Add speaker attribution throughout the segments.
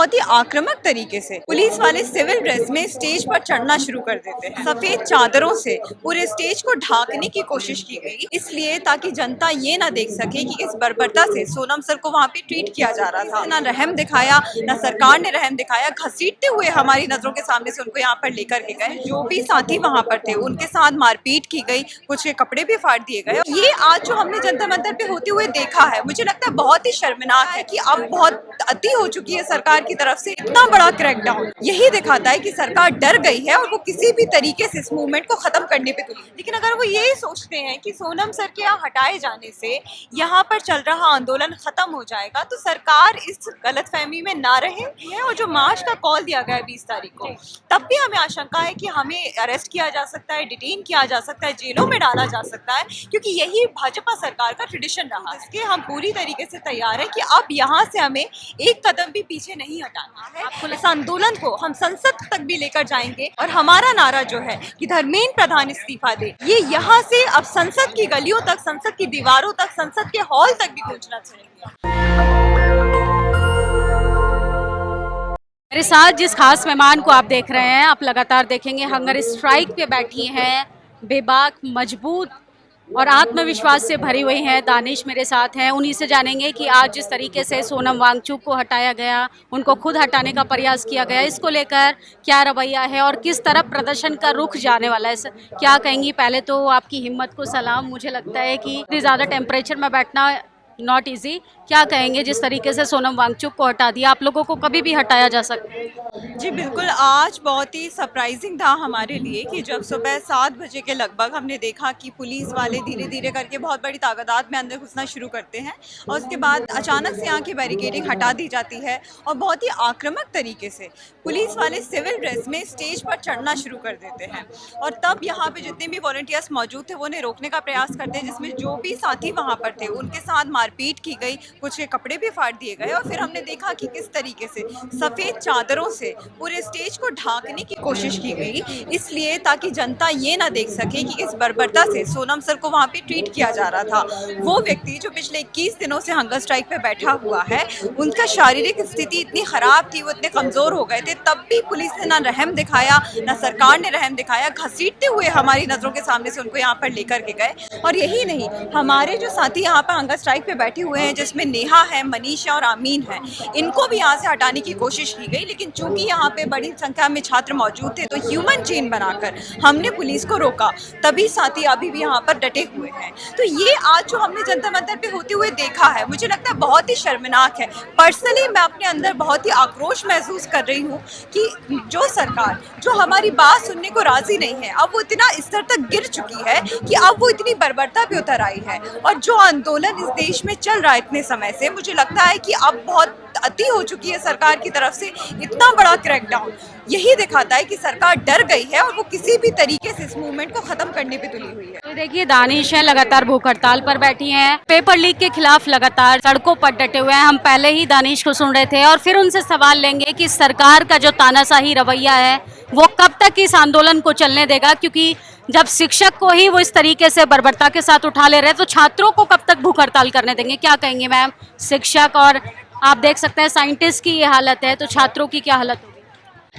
Speaker 1: बहुत ही आक्रामक तरीके से पुलिस वाले सिविल ड्रेस में स्टेज पर चढ़ना शुरू कर देते हैं। सफेद चादरों से पूरे स्टेज को ढांकने की कोशिश की गई, इसलिए ताकि जनता ये ना देख सके कि किस बर्बरता से सोनम सर को वहाँ पे ट्रीट किया जा रहा था। ना रहम दिखाया, ना सरकार ने रहम दिखाया। घसीटते हुए हमारी नजरों के सामने से उनको यहाँ पर लेकर के गए। जो भी साथी वहाँ पर थे उनके साथ मारपीट की गई, कुछ के कपड़े भी फाड़ दिए गए। ये आज जो हमने जंतर मंतर पे होते हुए देखा है, मुझे लगता है बहुत ही शर्मनाक है कि अब बहुत अति हो चुकी है सरकार की तरफ से इतना बड़ा क्रैकडाउन। यही दिखाता है कि सरकार डर गई है और वो किसी भी तरीके से इस मूवमेंट को खत्म करने पे तुली। लेकिन अगर वो यही सोचते हैं कि सोनम सर के यहाँ हटाए जाने से यहाँ पर चल रहा आंदोलन खत्म हो जाएगा, तो सरकार इस गलतफहमी में ना रहे। और जो मार्च का कॉल दिया गया है 20 तारीख को, तब भी हमें आशंका है कि हमें अरेस्ट किया जा सकता है, डिटेन किया जा सकता है, जेलों में डाला जा सकता है, क्योंकि यही भाजपा सरकार का ट्रेडिशन रहा है। इसके हम पूरी तरीके से तैयार हैं कि अब यहाँ से हमें एक कदम भी पीछे नहीं हटाना है। इस आंदोलन को हम संसद तक भी लेकर जाएंगे और हमारा नारा जो है कि धर्मेंद्र प्रधान इस्तीफा दे, ये यहाँ से अब संसद की गलियों तक, संसद की दीवारों तक, संसद के हॉल तक भी पहुँचना चाहिए।
Speaker 2: मेरे साथ जिस खास मेहमान को आप देख रहे हैं, आप लगातार देखेंगे हंगर स्ट्राइक पे बैठी हैं, बेबाक, मजबूत और आत्मविश्वास से भरी हुई हैं। दानिश मेरे साथ हैं, उन्हीं से जानेंगे कि आज जिस तरीके से सोनम वांगचुक को हटाया गया, उनको खुद हटाने का प्रयास किया गया, इसको लेकर क्या रवैया है और किस तरफ प्रदर्शन का रुख जाने वाला है, क्या कहेंगी? पहले तो आपकी हिम्मत को सलाम। मुझे लगता है कि इतनी ज़्यादा टेम्परेचर में बैठना नॉट इजी। क्या कहेंगे जिस तरीके से सोनम वांगचुक को हटा दिया, आप लोगों को कभी भी हटाया जा सकता है?
Speaker 1: जी बिल्कुल, आज बहुत ही सरप्राइजिंग था हमारे लिए कि जब सुबह 7 बजे के लगभग हमने देखा कि पुलिस वाले धीरे धीरे करके बहुत बड़ी तादाद में अंदर घुसना शुरू करते हैं और उसके बाद अचानक से यहाँ की बैरिकेडिंग हटा दी जाती है और बहुत ही आक्रामक तरीके से पुलिस वाले सिविल ड्रेस में स्टेज पर चढ़ना शुरू कर देते हैं। और तब यहाँ पे जितने भी वॉलंटियर्स मौजूद थे वो उन्हें रोकने का प्रयास करते हैं, जिसमें जो भी साथी वहाँ पर थे उनके साथ मारपीट की गई, कुछ के कपड़े भी फाड़ दिए गए। और फिर हमने देखा कि किस तरीके से सफ़ेद चादरों से पूरे स्टेज को ढांकने की कोशिश की गई, इसलिए ताकि जनता ये ना देख सके कि किस बर्बरता से सोनम सर को वहाँ पे ट्रीट किया जा रहा था। वो व्यक्ति जो पिछले 21 दिनों से हंगर स्ट्राइक पे बैठा हुआ है, उनका शारीरिक स्थिति इतनी खराब थी, वो इतने कमज़ोर हो गए थे, तब भी पुलिस ने ना रहम दिखाया, ना सरकार ने रहम दिखाया। घसीटते हुए हमारी नज़रों के सामने से उनको यहाँ पर लेकर के गए। और यही नहीं, हमारे जो साथी यहाँ पर हंगर स्ट्राइक पे बैठे हुए हैं, जिसमें नेहा है, मनीषा और आमीन है, इनको भी यहाँ से हटाने की कोशिश की गई। लेकिन चूंकि यहाँ पे बड़ी संख्या में छात्र मौजूद थे, तो ह्यूमन चेन बनाकर हमने पुलिस को रोका, तभी साथी अभी भी यहाँ पर डटे हुए हैं। तो ये आज जो हमने जंतर मंतर पे होते हुए देखा है, मुझे लगता है बहुत ही शर्मनाक है। पर्सनली मैं अपने अंदर बहुत ही आक्रोश महसूस कर रही हूँ कि जो सरकार जो हमारी बात सुनने को राजी नहीं है, अब वो इतना स्तर तक गिर चुकी है कि अब वो इतनी बर्बरता पे उतर आई है। और जो आंदोलन इस देश में चल रहा है इतने समय से, मुझे लगता है कि अब बहुत अति हो चुकी है सरकार की तरफ से इतना बड़ा क्रैकडाउन। यही दिखाता है कि सरकार डर गई है और वो किसी भी तरीके से इस मूवमेंट को खत्म करने पे तुली हुई है।
Speaker 2: तो देखिए, दानिश है, लगातार भूख हड़ताल पर बैठी हैं, पेपर लीक के खिलाफ लगातार सड़कों पर डटे हुए हैं। हम पहले ही दानिश को सुन रहे थे और फिर उनसे सवाल लेंगे कि सरकार का जो तानाशाही रवैया है वो कब तक इस आंदोलन को चलने देगा, क्योंकि जब शिक्षक को ही वो इस तरीके से बर्बरता के साथ उठा ले रहे हैं, तो छात्रों को कब तक भूख हड़ताल करने देंगे? क्या कहेंगे मैम? शिक्षक और आप देख सकते हैं साइंटिस्ट की ये हालत है, तो छात्रों की क्या हालत होगी?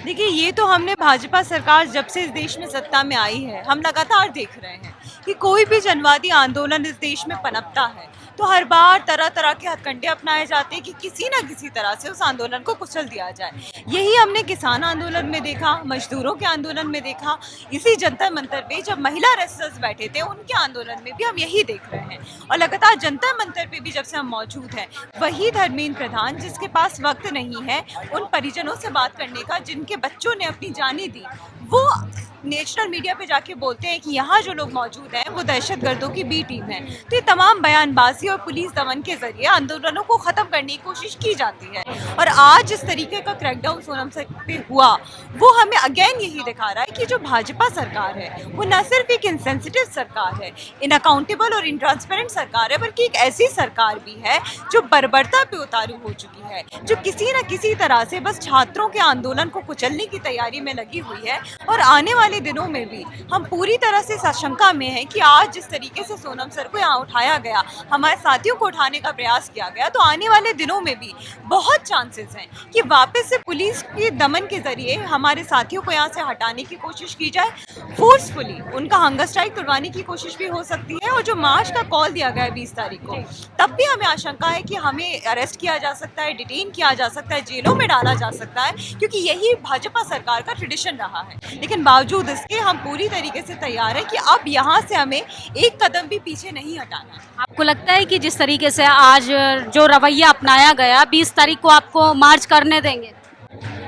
Speaker 1: देखिए, ये तो हमने भाजपा सरकार जब से इस देश में सत्ता में आई है, हम लगातार देख रहे हैं कि कोई भी जनवादी आंदोलन इस देश में पनपता है तो हर बार तरह तरह के हथकंडे अपनाए जाते हैं कि किसी न किसी तरह से उस आंदोलन को कुचल दिया जाए। यही हमने किसान आंदोलन में देखा, मजदूरों के आंदोलन में देखा, इसी जंतर मंतर पे जब महिला रेस्टर्स बैठे थे उनके आंदोलन में भी हम यही देख रहे हैं। और लगातार जंतर मंतर पे भी जब से हम मौजूद हैं, वही धर्मेंद्र प्रधान जिसके पास वक्त नहीं है उन परिजनों से बात करने का जिनके बच्चों ने अपनी जानें दी, वो नेशनल मीडिया पे जाके बोलते हैं कि यहाँ जो लोग मौजूद हैं वो दहशतगर्दों की बी टीम है। तो ये तमाम बयानबाजी और पुलिस दमन के जरिए आंदोलनों को ख़त्म करने की कोशिश की जाती है। और आज जिस तरीके का क्रैकडाउन सोनम सर पे हुआ, वो हमें अगेन यही दिखा रहा है कि जो भाजपा सरकार है वो न सिर्फ एक इनसेंसिटिव सरकार है, इनअकाउंटेबल और इनट्रांसपेरेंट सरकार है, बल्कि एक ऐसी सरकार भी है जो बर्बरता पे उतारू हो चुकी है, जो किसी न किसी तरह से बस छात्रों के आंदोलन को कुचलने की तैयारी में लगी हुई है। और आने वाले वाले दिनों में भी हम पूरी तरह से आशंका में हैं कि आज जिस तरीके से सोनम सर को यहाँ उठाया गया, हमारे साथियों को उठाने का प्रयास किया गया, तो आने वाले दिनों में भी बहुत चांसेस हैं कि वापस से पुलिस के दमन के जरिए हमारे साथियों को यहाँ से हटाने की कोशिश की जाए, फोर्सफुली उनका हंगर स्ट्राइक करवाने की कोशिश भी हो सकती है। और जो मार्च का कॉल दिया गया है 20 तारीख को, तब भी हमें आशंका है कि हमें अरेस्ट किया जा सकता है, डिटेन किया जा सकता है, जेलों में डाला जा सकता है, क्योंकि यही भाजपा सरकार का ट्रेडिशन रहा है। लेकिन बावजूद इसके हम पूरी तरीके से तैयार हैं कि अब यहाँ से हमें एक कदम भी पीछे नहीं हटाना है।
Speaker 2: आपको लगता है कि जिस तरीके से आज जो रवैया अपनाया गया, 20 तारीख को आपको मार्च करने देंगे?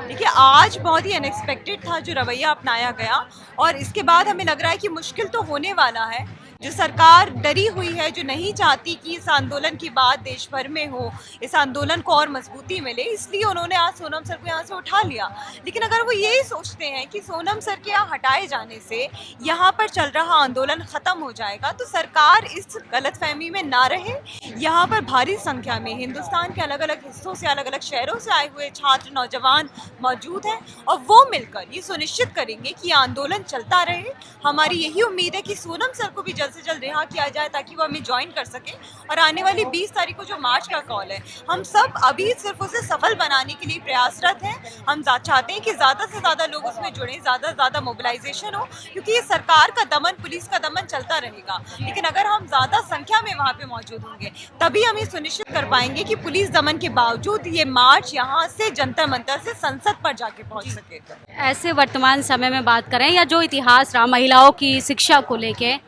Speaker 1: देखिए, आज बहुत ही अनएक्सपेक्टेड था जो रवैया अपनाया गया, और इसके बाद हमें लग रहा है कि मुश्किल तो होने वाला है। जो सरकार डरी हुई है, जो नहीं चाहती कि इस आंदोलन की बात देश भर में हो, इस आंदोलन को और मजबूती मिले, इसलिए उन्होंने आज सोनम सर को यहाँ से उठा लिया। लेकिन अगर वो यही सोचते हैं कि सोनम सर के यहाँ हटाए जाने से यहाँ पर चल रहा आंदोलन ख़त्म हो जाएगा, तो सरकार इस गलतफहमी में ना रहे। यहाँ पर भारी संख्या में हिंदुस्तान के अलग अलग हिस्सों से, अलग अलग शहरों से आए हुए छात्र, नौजवान मौजूद हैं, और वो मिलकर ये सुनिश्चित करेंगे कि आंदोलन चलता रहे। हमारी यही उम्मीद है कि सोनम सर को भी जल्द से जल्द रिहा किया जाए, ताकि वो हमें ज्वाइन कर सके। और आने वाली 20 तारीख को जो मार्च का कॉल है, हम सब अभी सिर्फ उसे सफल बनाने के लिए प्रयासरत हैं। हम चाहते हैं कि ज़्यादा से ज़्यादा लोग उसमें जुड़ें, ज़्यादा से ज़्यादा मोबिलाइजेशन हो, क्योंकि ये सरकार का दमन, पुलिस का दमन चलता रहेगा। लेकिन अगर हम ज़्यादा संख्या में वहाँ पे मौजूद होंगे, तभी हम ये सुनिश्चित कर पाएंगे कि पुलिस दमन के बावजूद ये मार्च यहाँ से जंतर मंतर से संसद पर जाके पहुँच सके।
Speaker 2: ऐसे वर्तमान समय में बात करें या जो इतिहास रहा महिलाओं की शिक्षा को लेके,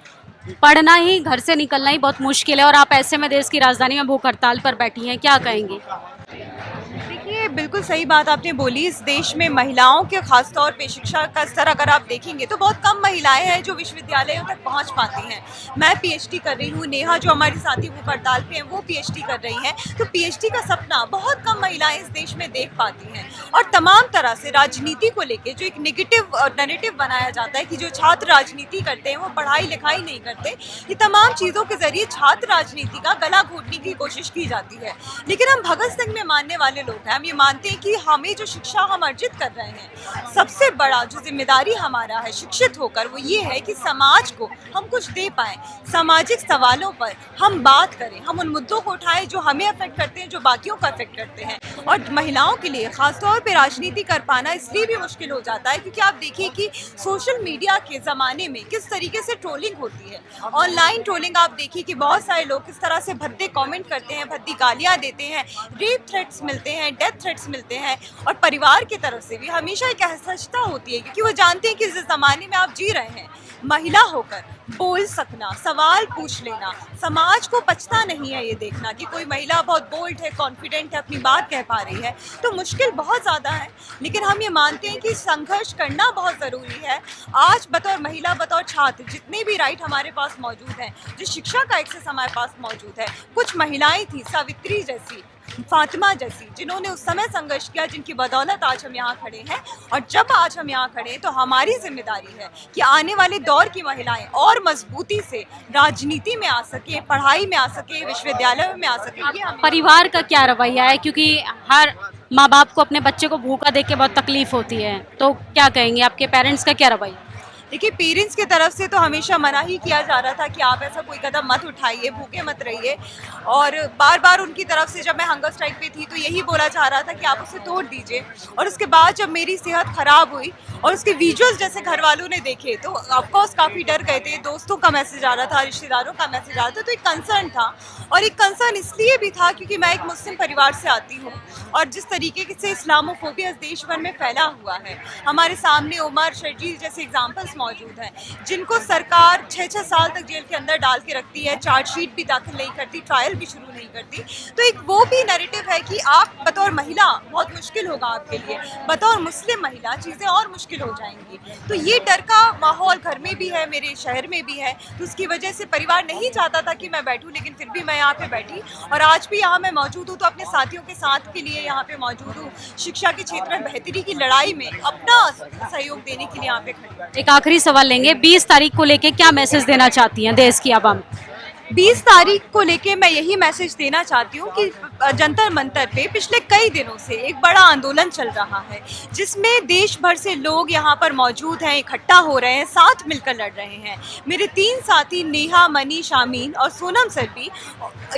Speaker 2: पढ़ना ही, घर से निकलना ही बहुत मुश्किल है, और आप ऐसे में देश की राजधानी में भूख हड़ताल पर बैठी हैं, क्या कहेंगे?
Speaker 1: देखिए, बिल्कुल सही बात आपने बोली। इस देश में महिलाओं के खास तौर पे शिक्षा का स्तर अगर आप देखेंगे तो बहुत कम महिलाएं हैं जो विश्वविद्यालयों तक पहुंच पाती हैं। मैं पीएचडी कर रही हूं, नेहा जो हमारी साथी भूख हड़ताल पे हैं वो पीएचडी कर रही हैं। तो पीएचडी का सपना बहुत कम महिलाएं इस देश में देख पाती हैं। और तमाम तरह से राजनीति को लेके जो एक नेगेटिव नैरेटिव बनाया जाता है कि जो छात्र राजनीति करते हैं वो पढ़ाई लिखाई नहीं करते, ये तमाम चीज़ों के जरिए छात्र राजनीति का गला घोटने की कोशिश की जाती है। लेकिन हम भगत सिंह में मानने वाले लोग हैं। हम ये मानते हैं कि हमें जो शिक्षा हम अर्जित कर रहे हैं, सबसे बड़ा जो जिम्मेदारी हमारा है शिक्षित होकर, वो ये है कि समाज को हम कुछ दे पाएँ, सामाजिक सवालों पर हम बात करें, हम उन मुद्दों को उठाएं जो हमें अफेक्ट करते हैं, जो बाकियों को अफेक्ट करते हैं। और महिलाओं के लिए खासतौर पे राजनीति कर पाना इसलिए भी मुश्किल हो जाता है क्योंकि आप देखिए कि सोशल मीडिया के ज़माने में किस तरीके से ट्रोलिंग होती है। ऑनलाइन ट्रोलिंग आप देखिए कि बहुत सारे लोग किस तरह से भद्दे कमेंट करते हैं, भद्दी गालियाँ देते हैं, रेप थ्रेट्स मिलते हैं, डेथ थ्रेट्स मिलते हैं। और परिवार की तरफ से भी हमेशा एक असहजता होती है क्योंकि वो जानते हैं कि जिस ज़माने में आप जी रहे हैं, महिला होकर बोल सकना, सवाल पूछ लेना, समाज को पछता नहीं है ये देखना कि कोई महिला बहुत बोल्ड है, कॉन्फिडेंट है, अपनी बात कह पा रही है। तो मुश्किल बहुत ज़्यादा है, लेकिन हम ये मानते हैं कि संघर्ष करना बहुत ज़रूरी है। आज बतौर महिला, बतौर छात्र, जितने भी राइट हमारे पास मौजूद हैं, जो शिक्षा का एक्सेस हमारे पास मौजूद है, कुछ महिलाएं थी, सावित्री जैसी, फातिमा जैसी, जिन्होंने उस समय संघर्ष किया, जिनकी बदौलत आज हम यहाँ खड़े हैं। और जब आज हम यहाँ खड़े हैं तो हमारी जिम्मेदारी है कि आने वाले दौर की महिलाएं और मजबूती से राजनीति में आ सके, पढ़ाई में आ सके, विश्वविद्यालय में आ सके। ये
Speaker 2: परिवार का क्या रवैया है, क्योंकि हर माँ बाप को अपने बच्चे को भूखा देख के बहुत तकलीफ होती है, तो क्या कहेंगे, आपके पेरेंट्स का क्या रवैया?
Speaker 1: देखिए, पेरेंट्स की तरफ से तो हमेशा मना ही किया जा रहा था कि आप ऐसा कोई कदम मत उठाइए, भूखे मत रहिए। और बार बार उनकी तरफ से जब मैं हंगर स्ट्राइक पे थी तो यही बोला जा रहा था कि आप उसे तोड़ दीजिए। और उसके बाद जब मेरी सेहत ख़राब हुई और उसके विजुअल्स जैसे घर वालों ने देखे तो ऑफकोर्स काफ़ी डर गए थे। दोस्तों का मैसेज आ रहा था, रिश्तेदारों का मैसेज आ रहा था, तो एक कंसर्न था। और एक कंसर्न इसलिए भी था क्योंकि मैं एक मुस्लिम परिवार से आती हूँ और जिस तरीके से इस्लामोफोबिया इस देश भर में फैला हुआ है, हमारे सामने उमर शर्जील जैसे एग्जाम्पल्स मौजूद हैं जिनको सरकार 6-6 साल तक जेल के अंदर डाल के रखती है, चार्जशीट भी दाखिल नहीं करती, ट्रायल भी शुरू नहीं करती। तो एक वो भी नैरेटिव है कि आप बतौर महिला बहुत मुश्किल होगा आपके लिए, बतौर मुस्लिम महिला चीज़ें और मुश्किल हो जाएंगी। तो ये डर का माहौल घर में भी है, मेरे शहर में भी है। तो उसकी वजह से परिवार नहीं चाहता था कि मैं बैठूँ, लेकिन फिर भी मैं यहाँ पे बैठी और आज भी यहाँ मैं मौजूद हूँ। तो अपने साथियों के साथ के लिए यहाँ पे मौजूद हूँ, शिक्षा के क्षेत्र में बेहतरी की लड़ाई में अपना सहयोग देने के लिए यहाँ पे खड़ी हूँ।
Speaker 2: एक आखिरी सवाल लेंगे, 20 तारीख को लेके क्या मैसेज देना चाहती हैं देश की आवाम?
Speaker 1: 20 तारीख को लेके मैं यही मैसेज देना चाहती हूँ कि जंतर मंतर पे पिछले कई दिनों से एक बड़ा आंदोलन चल रहा है, जिसमें देश भर से लोग यहाँ पर मौजूद हैं, इकट्ठा हो रहे हैं, साथ मिलकर लड़ रहे हैं। मेरे 3 साथी नेहा, मनी, शामीन और सोनम सर भी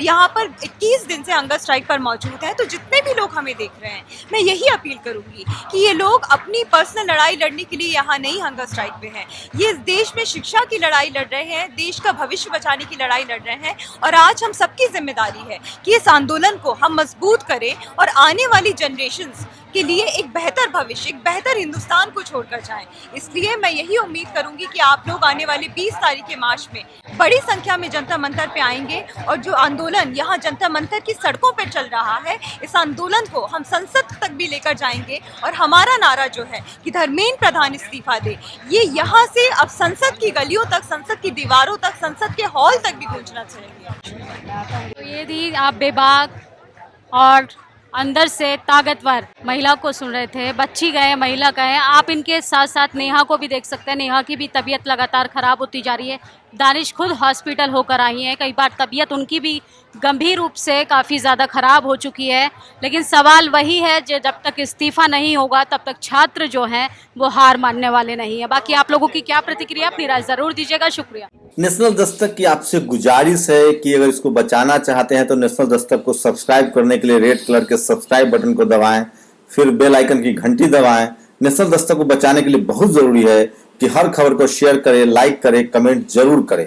Speaker 1: यहाँ पर 21 दिन से हंगर स्ट्राइक पर मौजूद हैं। तो जितने भी लोग हमें देख रहे हैं, मैं यही अपील करूंगी कि ये लोग अपनी पर्सनल लड़ाई लड़ने के लिए यहाँ नहीं हंगर स्ट्राइक पे हैं। ये इस देश में शिक्षा की लड़ाई लड़ रहे हैं, देश का भविष्य बचाने की लड़ाई लड़ रहे हैं। और आज हम सबकी जिम्मेदारी है कि इस आंदोलन को हम मजबूत करें और आने वाली जनरेशन्स के लिए एक बेहतर भविष्य, एक बेहतर हिंदुस्तान को छोड़कर जाएं। इसलिए मैं यही उम्मीद करूंगी कि आप लोग आने वाले 20 तारीख के मार्च में बड़ी संख्या में जंतर मंतर पे आएंगे और जो आंदोलन यहाँ जंतर मंतर की सड़कों पर चल रहा है, इस आंदोलन को हम संसद तक भी लेकर जाएंगे। और हमारा नारा जो है कि धर्मेंद्र प्रधान इस्तीफा दे, ये यहाँ से अब संसद की गलियों तक, संसद की दीवारों तक, संसद के हॉल तक भी गूंजना चाहिए।
Speaker 2: तो ये थी आप बेबाक और अंदर से ताकतवर महिला को सुन रहे थे। बच्ची गए, महिला गए। आप इनके साथ साथ नेहा को भी देख सकते हैं। नेहा की भी तबीयत लगातार ख़राब होती जा रही है। दानिश खुद हॉस्पिटल होकर आई हैं। कई बार तबीयत उनकी भी गंभीर रूप से काफ़ी ज़्यादा ख़राब हो चुकी है। लेकिन सवाल वही है, जब तक इस्तीफ़ा नहीं होगा तब तक छात्र जो हैं वो हार मानने वाले नहीं है। बाकी आप लोगों की क्या प्रतिक्रिया, अपनी राय ज़रूर दीजिएगा। शुक्रिया।
Speaker 3: नेशनल दस्तक की आपसे गुजारिश है कि अगर इसको बचाना चाहते हैं तो नेशनल दस्तक को सब्सक्राइब करने के लिए रेड कलर के सब्सक्राइब बटन को दबाएं, फिर बेल आइकन की घंटी दबाएं। नेशनल दस्तक को बचाने के लिए बहुत जरूरी है कि हर खबर को शेयर करें, लाइक करें, कमेंट जरूर करें।